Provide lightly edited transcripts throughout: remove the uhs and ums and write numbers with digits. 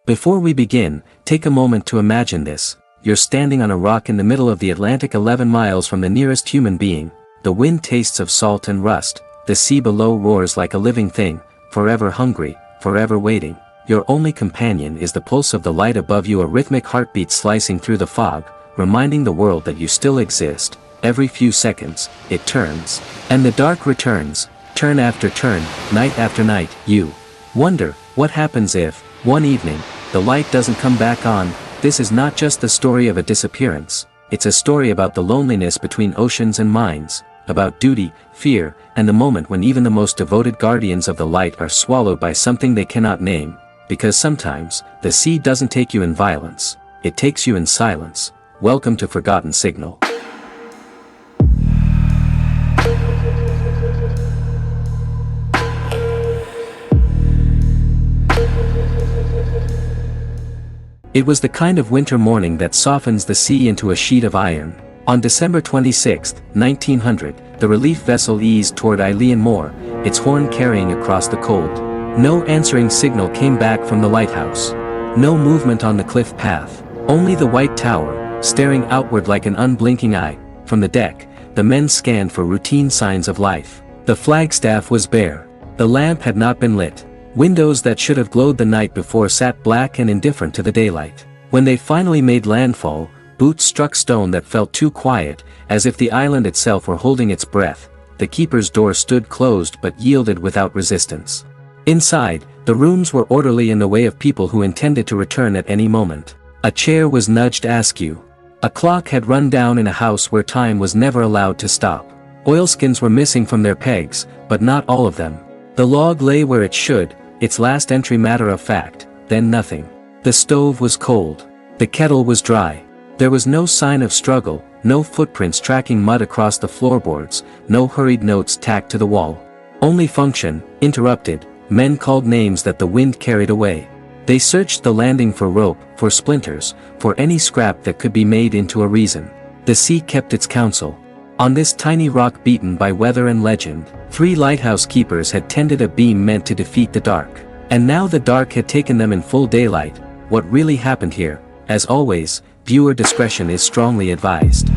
Before we begin, take a moment to imagine this. You're standing on a rock in the middle of the Atlantic 11 miles from the nearest human being. The wind tastes of salt and rust, the sea below roars like a living thing, forever hungry, forever waiting. Your only companion is the pulse of the light above you, a rhythmic heartbeat slicing through the fog, reminding the world that you still exist. Every few seconds, it turns. And the dark returns, turn after turn, night after night. You wonder, what happens if, one evening, the light doesn't come back on? This is not just the story of a disappearance. It's a story about the loneliness between oceans and minds, about duty, fear, and the moment when even the most devoted guardians of the light are swallowed by something they cannot name. Because sometimes, the sea doesn't take you in violence, it takes you in silence. Welcome to Forgotten Signal. It was the kind of winter morning that softens the sea into a sheet of iron. On December 26, 1900, the relief vessel eased toward Eilean Mor, its horn carrying across the cold. No answering signal came back from the lighthouse. No movement on the cliff path. Only the white tower, staring outward like an unblinking eye. From the deck, the men scanned for routine signs of life. The flagstaff was bare. The lamp had not been lit. Windows that should have glowed the night before sat black and indifferent to the daylight. When they finally made landfall, boots struck stone that felt too quiet, as if the island itself were holding its breath. The keeper's door stood closed but yielded without resistance. Inside, the rooms were orderly in the way of people who intended to return at any moment. A chair was nudged askew. A clock had run down in a house where time was never allowed to stop. Oilskins were missing from their pegs, but not all of them. The log lay where it should, its last entry matter of fact, then nothing. The stove was cold. The kettle was dry. There was no sign of struggle, no footprints tracking mud across the floorboards, no hurried notes tacked to the wall. Only function, interrupted. Men called names that the wind carried away. They searched the landing for rope, for splinters, for any scrap that could be made into a reason. The sea kept its counsel. On this tiny rock beaten by weather and legend, 3 lighthouse keepers had tended a beam meant to defeat the dark. And now the dark had taken them in full daylight. What really happened here? As always, viewer discretion is strongly advised.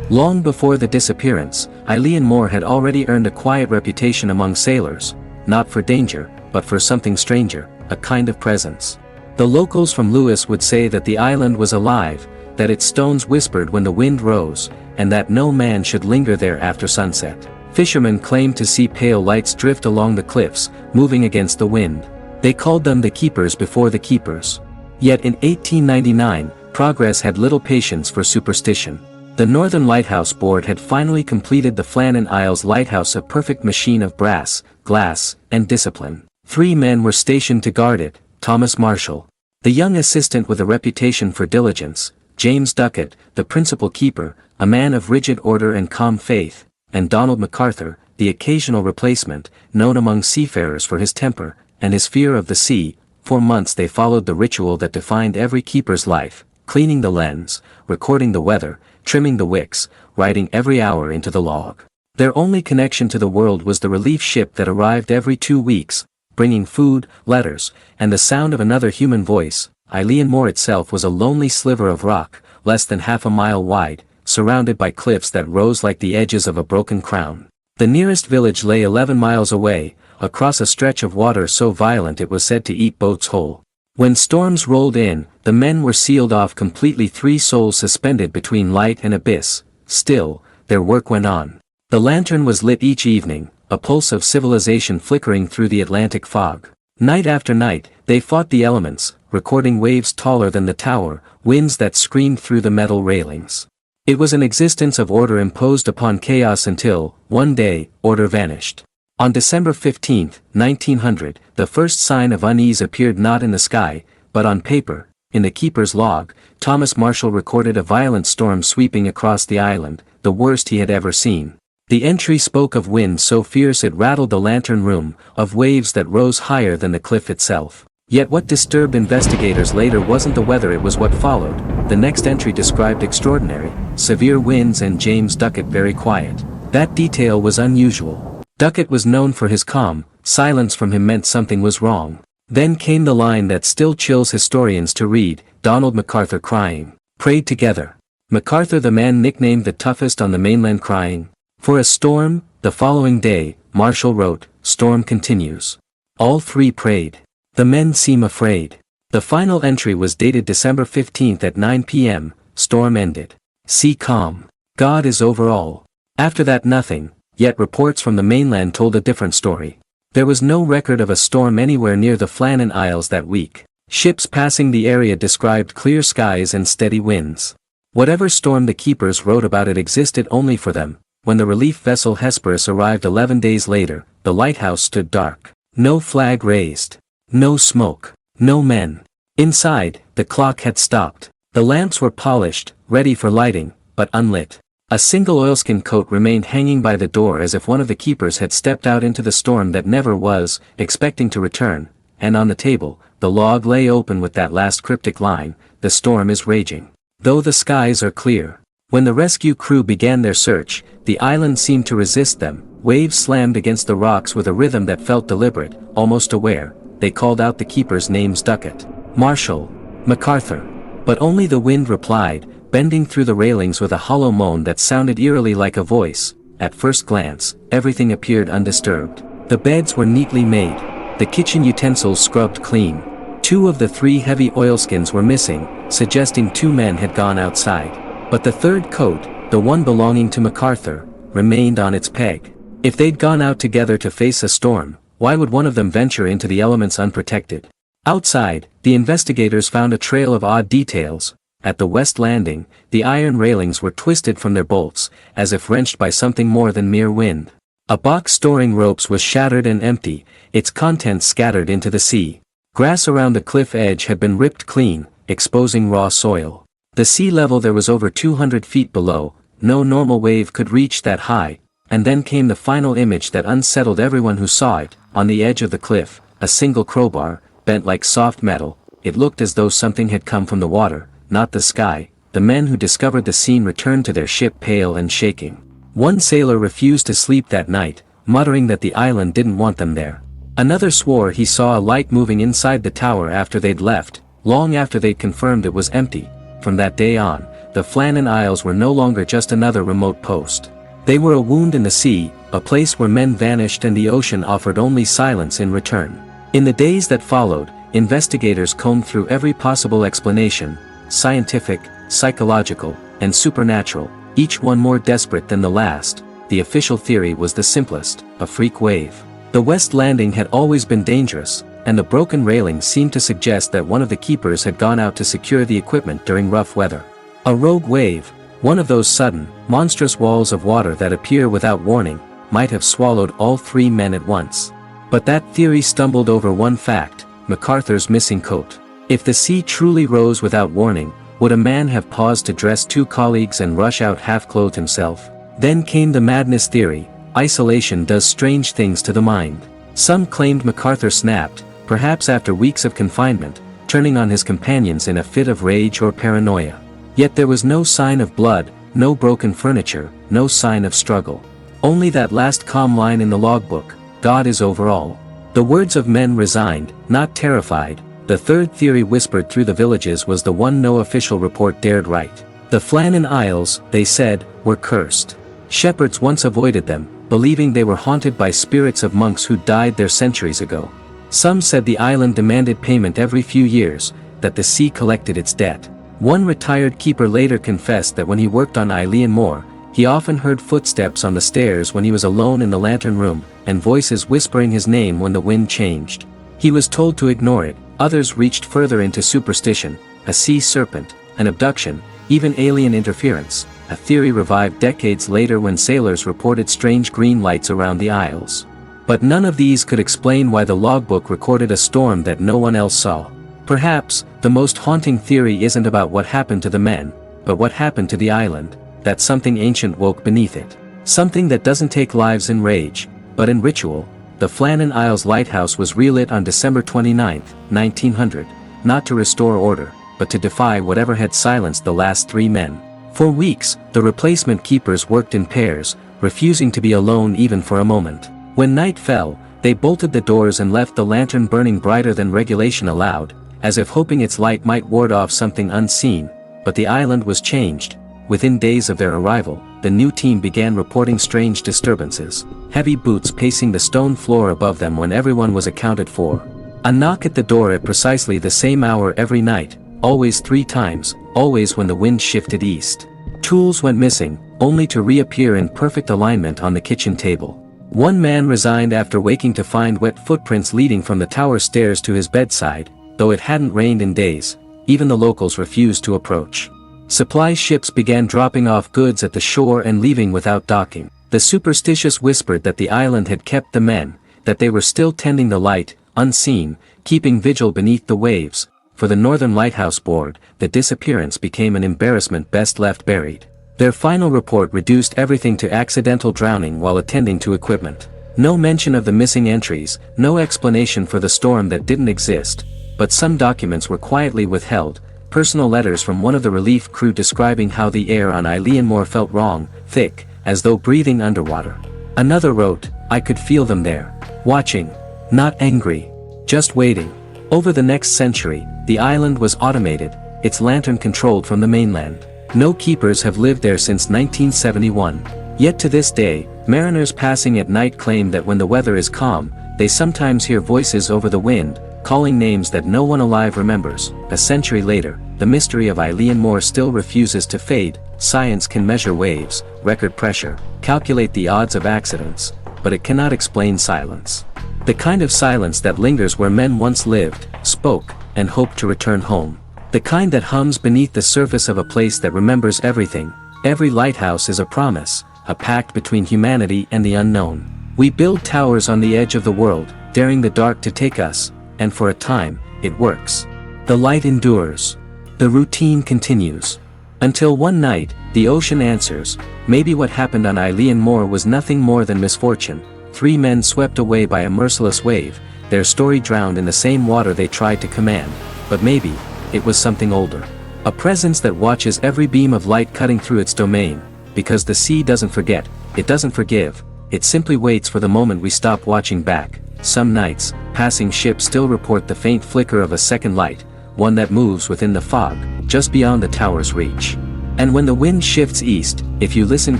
Long before the disappearance, Eilean Mor had already earned a quiet reputation among sailors, not for danger, but for something stranger, a kind of presence. The locals from Lewis would say that the island was alive, that its stones whispered when the wind rose, and that no man should linger there after sunset. Fishermen claimed to see pale lights drift along the cliffs, moving against the wind. They called them the keepers before the keepers. Yet in 1899, progress had little patience for superstition. The Northern Lighthouse Board had finally completed the Flannan Isles lighthouse, a perfect machine of brass, glass, and discipline. 3 men were stationed to guard it: Thomas Marshall, the young assistant with a reputation for diligence; James Duckett, the principal keeper, a man of rigid order and calm faith; and Donald MacArthur, the occasional replacement, known among seafarers for his temper and his fear of the sea. For months they followed the ritual that defined every keeper's life: cleaning the lens, recording the weather, trimming the wicks, writing every hour into the log. Their only connection to the world was the relief ship that arrived every 2 weeks, bringing food, letters, and the sound of another human voice. Eilean Mor itself was a lonely sliver of rock, less than half a mile wide, surrounded by cliffs that rose like the edges of a broken crown. The nearest village lay 11 miles away, across a stretch of water so violent it was said to eat boats whole. When storms rolled in, the men were sealed off completely, 3 souls suspended between light and abyss. Still, their work went on. The lantern was lit each evening, a pulse of civilization flickering through the Atlantic fog. Night after night, they fought the elements, recording waves taller than the tower, winds that screamed through the metal railings. It was an existence of order imposed upon chaos until, one day, order vanished. On December 15, 1900, the first sign of unease appeared, not in the sky, but on paper. In the keeper's log, Thomas Marshall recorded a violent storm sweeping across the island, the worst he had ever seen. The entry spoke of wind so fierce it rattled the lantern room, of waves that rose higher than the cliff itself. Yet what disturbed investigators later wasn't the weather, it was what followed. The next entry described extraordinary, severe winds and James Duckett very quiet. That detail was unusual. Duckett was known for his calm. Silence from him meant something was wrong. Then came the line that still chills historians to read, Donald MacArthur crying, "Prayed together." MacArthur, the man nicknamed the toughest on the mainland, crying for a storm. The following day, Marshall wrote, "Storm continues. All three prayed. The men seem afraid." The final entry was dated December 15 at 9 p.m, storm ended. Sea calm. God is over all. After that nothing, yet reports from the mainland told a different story. There was no record of a storm anywhere near the Flannan Isles that week. Ships passing the area described clear skies and steady winds. Whatever storm the keepers wrote about, it existed only for them. When the relief vessel Hesperus arrived 11 days later, the lighthouse stood dark. No flag raised. No smoke. No men. Inside, the clock had stopped. The lamps were polished, ready for lighting, but unlit. A single oilskin coat remained hanging by the door, as if one of the keepers had stepped out into the storm that never was, expecting to return, and on the table, the log lay open with that last cryptic line, "The storm is raging, though the skies are clear." When the rescue crew began their search, the island seemed to resist them. Waves slammed against the rocks with a rhythm that felt deliberate, almost aware. They called out the keepers' names: Duckett, Marshall, MacArthur. But only the wind replied, bending through the railings with a hollow moan that sounded eerily like a voice. At first glance, everything appeared undisturbed. The beds were neatly made. The kitchen utensils scrubbed clean. 2 of the 3 heavy oilskins were missing, suggesting 2 men had gone outside. But the third coat, the one belonging to MacArthur, remained on its peg. If they'd gone out together to face a storm, why would one of them venture into the elements unprotected? Outside, the investigators found a trail of odd details. At the west landing, the iron railings were twisted from their bolts, as if wrenched by something more than mere wind. A box storing ropes was shattered and empty, its contents scattered into the sea. Grass around the cliff edge had been ripped clean, exposing raw soil. The sea level there was over 200 feet below. No normal wave could reach that high. And then came the final image that unsettled everyone who saw it. On the edge of the cliff, a single crowbar, bent like soft metal. It looked as though something had come from the water, not the sky. The men who discovered the scene returned to their ship pale and shaking. One sailor refused to sleep that night, muttering that the island didn't want them there. Another swore he saw a light moving inside the tower after they'd left, long after they'd confirmed it was empty. From that day on, the Flannan Isles were no longer just another remote post. They were a wound in the sea, a place where men vanished and the ocean offered only silence in return. In the days that followed, investigators combed through every possible explanation, scientific, psychological, and supernatural, each one more desperate than the last. The official theory was the simplest: a freak wave. The west landing had always been dangerous, and the broken railing seemed to suggest that one of the keepers had gone out to secure the equipment during rough weather. A rogue wave, one of those sudden, monstrous walls of water that appear without warning, might have swallowed all 3 men at once. But that theory stumbled over one fact: MacArthur's missing coat. If the sea truly rose without warning, would a man have paused to dress 2 colleagues and rush out half-clothed himself? Then came the madness theory. Isolation does strange things to the mind. Some claimed MacArthur snapped, perhaps after weeks of confinement, turning on his companions in a fit of rage or paranoia. Yet there was no sign of blood, no broken furniture, no sign of struggle. Only that last calm line in the logbook: God is over all. The words of men resigned, not terrified. The third theory whispered through the villages was the one no official report dared write. The Flannan Isles, they said, were cursed. Shepherds once avoided them, believing they were haunted by spirits of monks who died there centuries ago. Some said the island demanded payment every few years, that the sea collected its debt. One retired keeper later confessed that when he worked on Eilean Mor, he often heard footsteps on the stairs when he was alone in the lantern room, and voices whispering his name when the wind changed. He was told to ignore it. Others reached further into superstition: a sea serpent, an abduction, even alien interference. A theory revived decades later when sailors reported strange green lights around the isles. But none of these could explain why the logbook recorded a storm that no one else saw. Perhaps, the most haunting theory isn't about what happened to the men, but what happened to the island, that something ancient woke beneath it. Something that doesn't take lives in rage, but in ritual. The Flannan Isles lighthouse was relit on December 29, 1900, not to restore order, but to defy whatever had silenced the last 3 men. For weeks, the replacement keepers worked in pairs, refusing to be alone even for a moment. When night fell, They bolted the doors and left the lantern burning brighter than regulation allowed, as if hoping its light might ward off something unseen, but the island was changed. Within days of their arrival, the new team began reporting strange disturbances, heavy boots pacing the stone floor above them when everyone was accounted for. A knock at the door at precisely the same hour every night, always 3 times, always when the wind shifted east. Tools went missing, only to reappear in perfect alignment on the kitchen table. One man resigned after waking to find wet footprints leading from the tower stairs to his bedside. Though it hadn't rained in days, even the locals refused to approach. Supply ships began dropping off goods at the shore and leaving without docking. The superstitious whispered that the island had kept the men, that they were still tending the light, unseen, keeping vigil beneath the waves. For the Northern Lighthouse Board, the disappearance became an embarrassment best left buried. Their final report reduced everything to accidental drowning while attending to equipment. No mention of the missing entries, no explanation for the storm that didn't exist, but some documents were quietly withheld, personal letters from one of the relief crew describing how the air on Eilean Mor felt wrong, thick, as though breathing underwater. Another wrote, "I could feel them there, watching, not angry, just waiting." Over the next century, the island was automated, its lantern controlled from the mainland. No keepers have lived there since 1971. Yet to this day, mariners passing at night claim that when the weather is calm, they sometimes hear voices over the wind, calling names that no one alive remembers. A century later, the mystery of Eilean Mor still refuses to fade. Science can measure waves, record pressure, calculate the odds of accidents, but it cannot explain silence. The kind of silence that lingers where men once lived, spoke, and hoped to return home. The kind that hums beneath the surface of a place that remembers everything. Every lighthouse is a promise, a pact between humanity and the unknown. We build towers on the edge of the world, daring the dark to take us, and for a time, it works. The light endures. The routine continues. Until one night, the ocean answers. Maybe what happened on Eilean Mor was nothing more than misfortune. 3 men swept away by a merciless wave, their story drowned in the same water they tried to command. But maybe, it was something older. A presence that watches every beam of light cutting through its domain, because the sea doesn't forget, it doesn't forgive, it simply waits for the moment we stop watching back. Some nights, passing ships still report the faint flicker of a second light, one that moves within the fog, just beyond the tower's reach. And when the wind shifts east, if you listen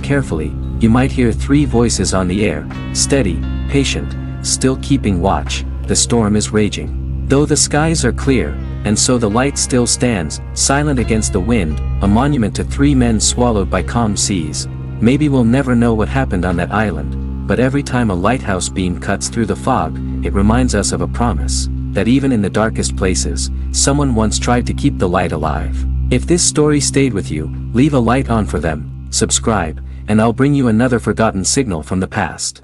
carefully, you might hear 3 voices on the air, steady, patient, still keeping watch. The storm is raging. Though the skies are clear, and so the light still stands, silent against the wind, a monument to 3 men swallowed by calm seas. Maybe we'll never know what happened on that island, but every time a lighthouse beam cuts through the fog, it reminds us of a promise, that even in the darkest places, someone once tried to keep the light alive. If this story stayed with you, leave a light on for them, subscribe, and I'll bring you another forgotten signal from the past.